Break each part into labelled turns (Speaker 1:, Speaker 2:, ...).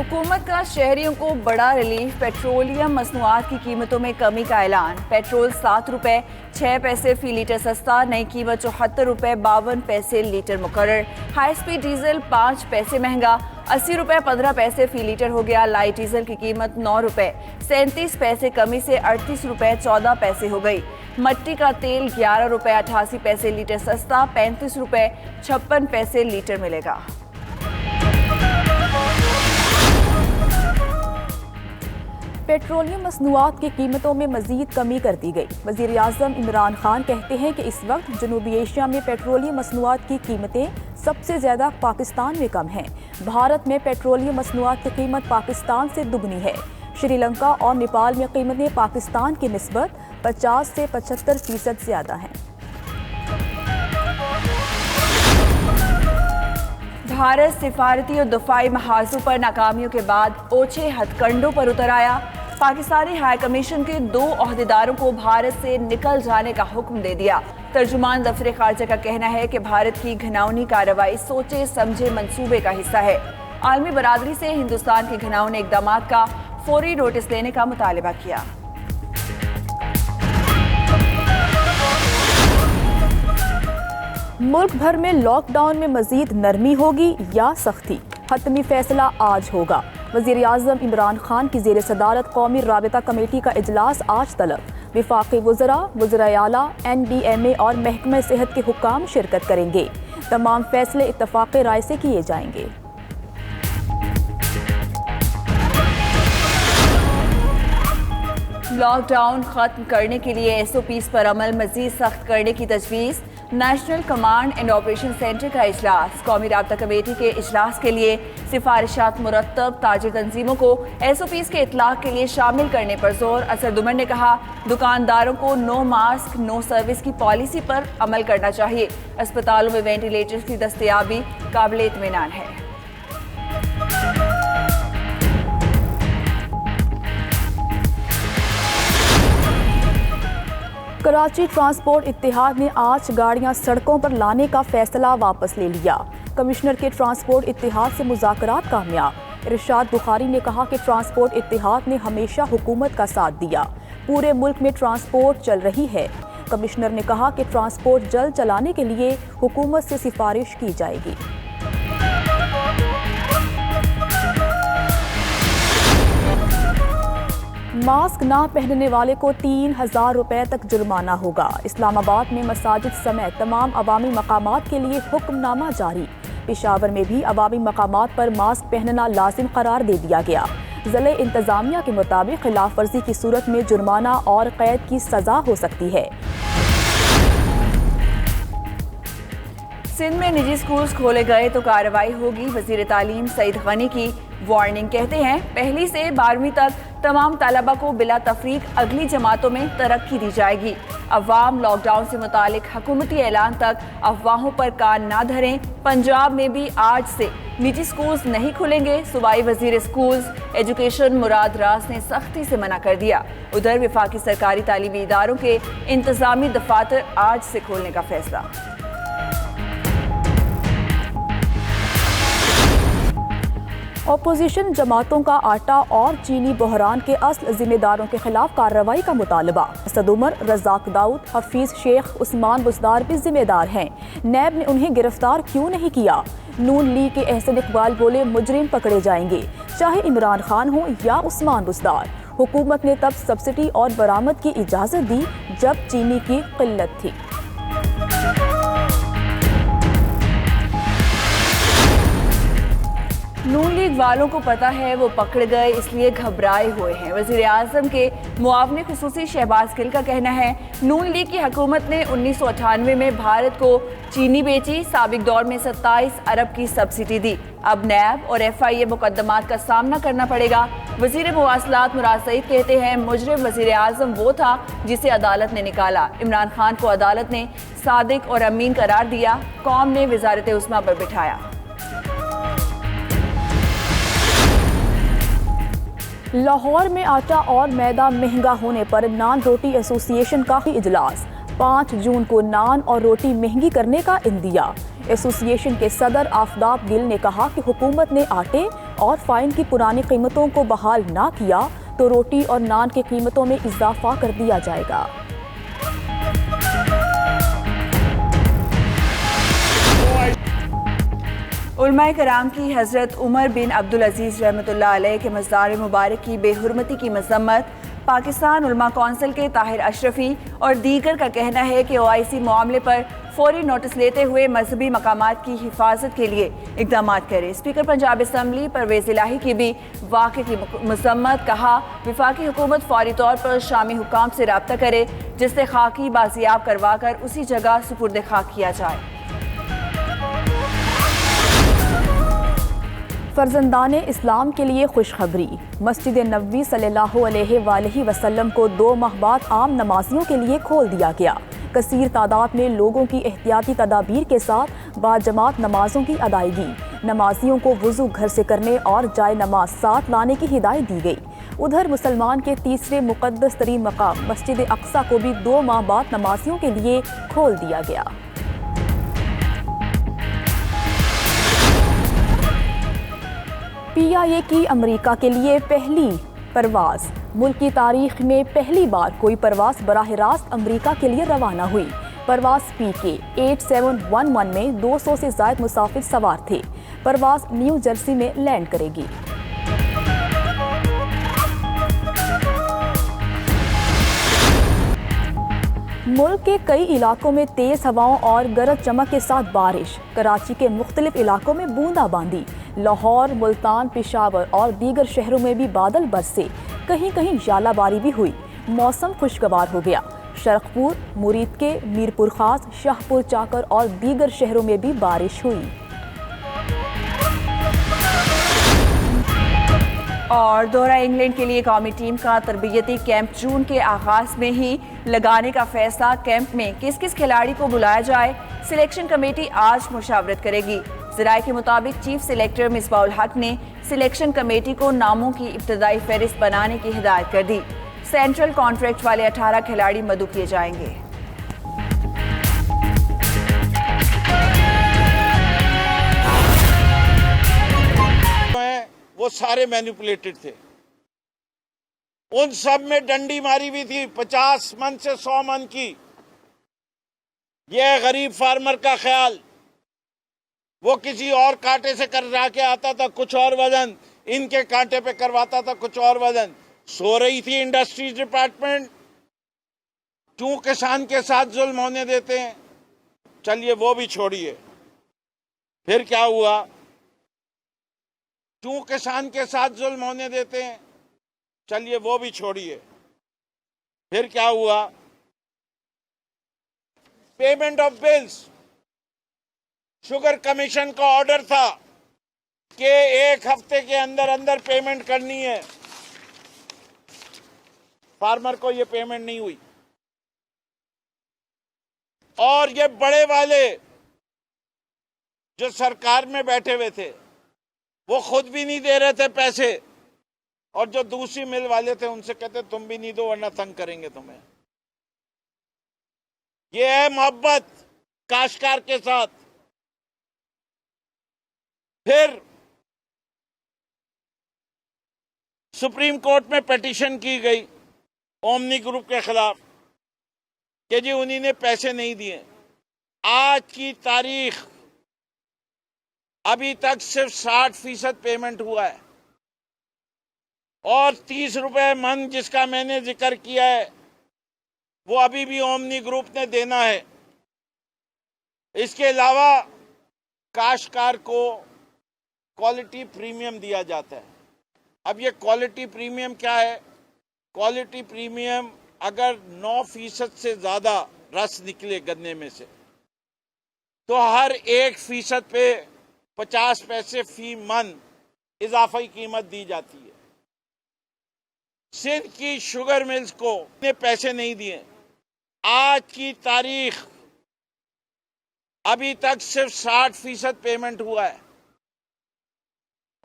Speaker 1: हुकूमत का शहरियों को बड़ा रिलीफ। पेट्रोलियम मसनूआत की कीमतों में कमी का ऐलान। पेट्रोल 7 रुपये 6 पैसे फी लीटर सस्ता, नई कीमत 74 रुपये 52 पैसे लीटर मुकर्रर। हाई स्पीड डीजल 5 पैसे महंगा, 80 रुपये 15 पैसे फी लीटर हो गया। लाइट डीजल की कीमत 9 रुपये 37 पैसे कमी से 38 रुपये 14 पैसे हो गई। मट्टी का तेल 11 रुपये 88 पैसे लीटर सस्ता, 35 रुपये 56 पैसे लीटर मिलेगा।
Speaker 2: पेट्रोलियम मसनूआत की कीमतों में मजीद कमी कर दी गई। वज़ीर आज़म इमरान खान कहते हैं कि इस वक्त जनूबी एशिया में पेट्रोलियम मसनूआत की कीमतें सबसे ज़्यादा पाकिस्तान में कम हैं। भारत में पेट्रोलियम मसनूआत की कीमत पाकिस्तान से दुगनी है। श्रीलंका और नेपाल में कीमतें पाकिस्तान की निस्बत 50 से 75% ज़्यादा हैं।
Speaker 1: भारत सिफारती और दफाई महाजों पर नाकामियों के बाद ओछे हथकंडों पर उतर आया। पाकिस्तानी हाई कमीशन के 2 ओहदेदारों को भारत से निकल जाने का हुक्म दे दिया। तर्जुमान दफ्तर खारजा का कहना है कि भारत की घिनौनी कार्रवाई सोचे समझे मंसूबे का हिस्सा है। आलमी बरादरी से हिंदुस्तान के घिनौने इकदाम का फौरी नोटिस लेने का मुतालबा किया।
Speaker 2: मुल्क भर में लॉकडाउन में मजीद नरमी होगी या सख्ती, हतमी फैसला आज होगा। वज़ीर आज़म इमरान खान की ज़ेर सदारत कौमी राबिता कमेटी का इजलास आज तलब। वफाकी वज़रा, वज़राए आला, NDMA और महकमा सेहत के हुक्काम शिरकत करेंगे। तमाम फैसले इत्तफ़ाक़ राय से किए जाएंगे।
Speaker 1: लॉकडाउन खत्म करने के लिए SOPs पर अमल मजीद सख्त करने की तजवीज़। National command and operation centre का इजलास। कौमी राब्ता कमेटी के इजलास के लिए सिफारिशात मुरत्तब। ताजिर तंजीमों को SOPs के इतलाक़ के लिए शामिल करने पर जोर। असदुमर ने कहा, दुकानदारों को नो मास्क नो सर्विस की पॉलिसी पर अमल करना चाहिए। अस्पतालों में वेंटिलेटर्स की दस्तयाबी काबिल इत्मीनान है।
Speaker 2: कराची ट्रांसपोर्ट इत्तेहाद ने आज गाड़ियां सड़कों पर लाने का फैसला वापस ले लिया। कमिश्नर के ट्रांसपोर्ट इत्तेहाद से मुज़ाकरात कामयाब। इरशाद बुखारी ने कहा कि ट्रांसपोर्ट इत्तेहाद ने हमेशा हुकूमत का साथ दिया। पूरे मुल्क में ट्रांसपोर्ट चल रही है। कमिश्नर ने कहा कि ट्रांसपोर्ट जल्द चलाने के लिए हुकूमत से सिफारिश की जाएगी। मास्क ना पहनने वाले को 3000 रुपये तक जुर्माना होगा। इस्लामाबाद में मसाजिद समेत तमाम अवामी मकामात के लिए हुक्मनामा जारी। पेशावर में भी अवामी मकामात पर मास्क पहनना लाजिम करार दे दिया गया। ज़िले इंतज़ामिया के मुताबिक खिलाफ वर्जी की सूरत में जुर्माना और कैद की सज़ा हो सकती है।
Speaker 1: सिंध में निजी स्कूल्स खोले गए तो कार्रवाई होगी। वज़ीर तालीम सईद गनी की वार्निंग। कहते हैं, 1 से 12वीं तक तमाम तलबा को बिला तफरीक अगली जमातों में तरक्की दी जाएगी। अवाम लॉकडाउन से मुतालिक हुकूमती ऐलान तक अफवाहों पर कान ना धरें। पंजाब में भी आज से निजी स्कूल्स नहीं खुलेंगे। सूबाई वजीर स्कूल्स एजुकेशन मुराद रास ने सख्ती से मना कर दिया। उधर वफाकी सरकारी तालीमी इदारों के इंतजामी दफातर आज से खोलने का फैसला।
Speaker 2: अपोजिशन जमातों का आटा और चीनी बहरान के असल जिम्मेदारों के खिलाफ कार्रवाई का मुतालबा। असद उमर, रज़ाक दाऊद, हफीज शेख, उस्मान बुज़दार भी जिम्मेदार हैं। नैब ने उन्हें गिरफ्तार क्यों नहीं किया? नून लीग के एहसन इकबाल बोले, मुजरिम पकड़े जाएंगे, चाहे इमरान खान हो या उस्मान बुज़दार। हुकूमत ने तब सब्सिडी और बरामद की इजाज़त दी जब चीनी की किल्लत थी।
Speaker 1: नून लीग वालों को पता है वो पकड़ गए, इसलिए घबराए हुए हैं। वज़ीर आज़म के मुआवने खुसूसी शहबाज गिल का कहना है, नून लीग की हुकूमत ने 1998 में भारत को चीनी बेची। साबिक दौर में 27 अरब की सब्सिडी दी। अब नैब और FIA मुकदमात का सामना करना पड़ेगा। वज़ीर मुवासलात मुराद सईद कहते हैं, मुजरिम वज़ीर आज़म वो था जिसे अदालत ने निकाला। इमरान खान को अदालत ने सादिक और अमीन करार दिया। कौम ने वज़ारत उस्मा पर बिठाया।
Speaker 2: लाहौर में आटा और मैदा महंगा होने पर नान रोटी एसोसिएशन का इजलास। 5 जून को नान और रोटी महंगी करने का इंदिया। एसोसिएशन के सदर आफ्ताब गिल ने कहा कि हुकूमत ने आटे और फाइन की पुरानी कीमतों को बहाल ना किया तो रोटी और नान की कीमतों में इजाफा कर दिया जाएगा।
Speaker 1: उलमाए कराम की हज़रत उमर बिन अब्दुल अजीज़ रहमतुल्लाह अलैह के मज़ार मुबारक की बेहुरमती की मजम्मत। पाकिस्तान उलमा कौंसिल के ताहिर अशरफी और दीगर का कहना है कि OIC मामले पर फौरी नोटिस लेते हुए मजहबी मकामात की हिफाजत के लिए इकदाम करे। स्पीकर पंजाब असम्बली परवेज़ इलाही की भी वाक़े की मजम्मत। कहा, वफाकी हुकूमत फौरी तौर पर शामी हुकाम से रब्ता करे जिससे खाकी बाजियाब करवा कर उसी जगह सुपुर्द खाक किया जाए।
Speaker 2: फर्जंदान इस्लाम के लिए खुशखबरी। मस्जिद नबवी सल्लल्लाहु अलैहि वसल्लम को 2 माह बाद आम नमाजियों के लिए खोल दिया गया। कसीर तादाद में लोगों की एहतियाती तदाबीर के साथ बाजमात नमाजों की अदायगी। नमाजियों को वुज़ू घर से करने और जाए नमाज साथ लाने की हिदायत दी गई। उधर मुसलमान के तीसरे मुक़द्दस तरीन मकाम मस्जिद अक्सा को भी 2 माह बाद नमाजियों के लिए खोल दिया गया। PIA की अमेरिका के लिए पहली परवाज़। मुल्क की तारीख में पहली बार कोई परवाज़ बराह रास्त अमेरिका के लिए रवाना हुई। परवाज़ PK 8711 में 200 से ज़ायद मुसाफिर सवार थे। परवाज़ न्यू जर्सी में लैंड करेगी। मुल्क के कई इलाकों में तेज हवाओं और गरज चमक के साथ बारिश। कराची के मुख्तलिफ इलाकों में बूंदाबांदी। लाहौर, मुल्तान, पेशावर और दीगर शहरों में भी बादल बरसे। कहीं कहीं ज़ालाबारी भी हुई। मौसम खुशगवार हो गया। शरखपुर, मुरीद के, मीरपुर खास, शाहपुर चाकर और दीगर शहरों में भी बारिश हुई।
Speaker 1: और दोहरा इंग्लैंड के लिए कौमी टीम का तरबियती कैंप जून के आगाज में ही लगाने का फैसला। कैंप में किस किस खिलाड़ी को बुलाया जाए, सिलेक्शन कमेटी आज मुशावरत करेगी। ज़राए के मुताबिक चीफ सिलेक्टर मिसबाउल हक ने सिलेक्शन कमेटी को नामों की इब्तदाई फहरिस्त बनाने की हिदायत कर दी। सेंट्रल कॉन्ट्रैक्ट वाले 18 खिलाड़ी मदऊ किए जाएंगे।
Speaker 3: वो सारे मैनिपुलेटेड थे। उन सब में डंडी मारी हुई थी 50 मन से 100 मन की। यह गरीब फार्मर का ख्याल, वो किसी और कांटे से करवा के आता था कुछ और वजन, इनके कांटे पे करवाता था कुछ और वजन। सो रही थी इंडस्ट्रीज डिपार्टमेंट। क्यों किसान के साथ जुल्म होने देते हैं। चलिए वो भी छोड़िए, फिर क्या हुआ। क्यों किसान के साथ जुल्म होने देते हैं। चलिए वो भी छोड़िए, फिर क्या हुआ। Payment of bills, sugar commission का ऑर्डर था कि 1 हफ्ते के अंदर अंदर पेमेंट करनी है। फार्मर को ये पेमेंट नहीं हुई। और ये बड़े वाले जो सरकार में बैठे हुए थे वो खुद भी नहीं दे रहे थे पैसे, और जो दूसरी मिल वाले थे उनसे कहते तुम भी नहीं दो वरना तंग करेंगे तुम्हें। ये है मोहब्बत काश्तकार के साथ। फिर सुप्रीम कोर्ट में पिटीशन की गई ओमनी ग्रुप के खिलाफ कि जी उन्हीं ने पैसे नहीं दिए। आज की तारीख अभी तक सिर्फ 60% पेमेंट हुआ है, और 30 रुपए मन जिसका मैंने जिक्र किया है वो अभी भी ओमनी ग्रुप ने देना है। इसके अलावा काश्तकार को क्वालिटी प्रीमियम दिया जाता है। अब ये क्वालिटी प्रीमियम क्या है। क्वालिटी प्रीमियम अगर 9% से ज्यादा रस निकले गन्ने में से तो हर 1% पे 50 पैसे फी मन इजाफी कीमत दी जाती है। सिंध की शुगर मिल्स को ने पैसे नहीं दिए। आज की तारीख अभी तक सिर्फ 60% पेमेंट हुआ है,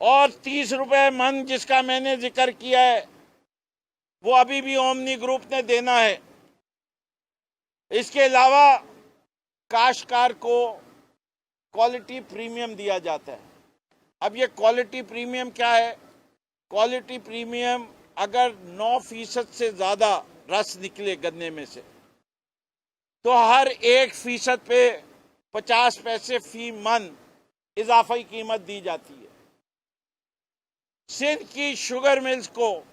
Speaker 3: और 30 रुपए मन जिसका मैंने जिक्र किया है वो अभी भी ओमनी ग्रुप ने देना है। इसके अलावा काश्तकार को क्वालिटी प्रीमियम दिया जाता है। अब ये क्वालिटी प्रीमियम क्या है? क्वालिटी प्रीमियम अगर 9% से ज़्यादा रस निकले गन्ने में से तो हर 1% पे 50 पैसे फी मन इजाफी कीमत दी जाती है। सिंध की शुगर मिल्स को